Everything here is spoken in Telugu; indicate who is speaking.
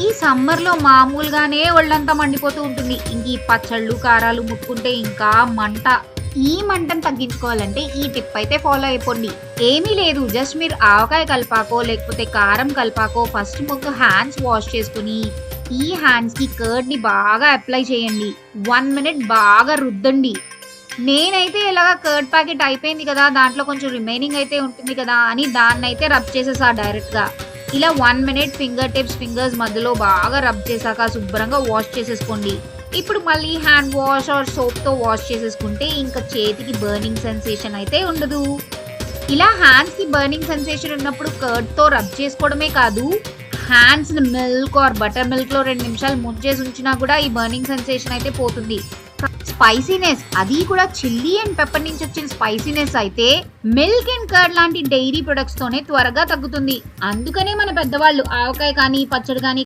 Speaker 1: ఈ సమ్మర్‌లో మామూలుగానే ఒళ్ళంతా మండిపోతూ ఉంటుంది. ఇంక ఈ పచ్చళ్ళు, కారాలు ముట్టుకుంటే ఇంకా మంట. ఈ మంటను తగ్గించుకోవాలంటే ఈ టిప్ అయితే ఫాలో అయిపోండి. ఏమీ లేదు, జస్ట్ మీరు ఆవకాయ కలిపాకో లేకపోతే కారం కలిపాకో ఫస్ట్ ముందు హ్యాండ్స్ వాష్ చేసుకొని ఈ హ్యాండ్స్‌కి కర్డ్‌ని బాగా అప్లై చేయండి. 1 మినిట్ బాగా రుద్దండి. నేనైతే ఇలాగ కర్డ్ ప్యాకెట్ అయిపోయింది కదా! దాంట్లో కొంచెం రిమైనింగ్ అయితే ఉంటుంది కదా! అని దాన్నైతే రబ్ చేసేసా డైరెక్ట్‌గా. ఇలా 1 మినిట్ ఫింగర్స్ మధ్యలో బాగా రబ్ చేశాక శుభ్రంగా వాష్ చేసేసుకోండి. ఇప్పుడు మళ్ళీ హ్యాండ్ వాష్ ఆర్ సోప్‌తో వాష్ చేసేసుకుంటే ఇంకా చేతికి బర్నింగ్ సెన్సేషన్ అయితే ఉండదు. ఇలా హ్యాండ్స్‌కి బర్నింగ్ సెన్సేషన్ ఉన్నప్పుడు కర్డ్‌తో రబ్ చేసుకోవడమే కాదు, హ్యాండ్స్‌ని మిల్క్ ఆర్ బటర్ మిల్క్‌లో 2 నిమిషాలు ముంచేసి ఉంచినా కూడా ఈ బర్నింగ్ సెన్సేషన్ అయితే పోతుంది. స్పైసీనెస్, అది కూడా చిల్లీ అండ్ పెప్పర్ నుంచి వచ్చిన స్పైసీనెస్ అయితే మిల్క్ అండ్ కర్డ్ లాంటి డైరీ ప్రొడక్ట్స్ తోనే త్వరగా తగ్గుతుంది. అందుకనే మన పెద్దవాళ్ళు ఆవకాయ కానీ పచ్చడి కానీ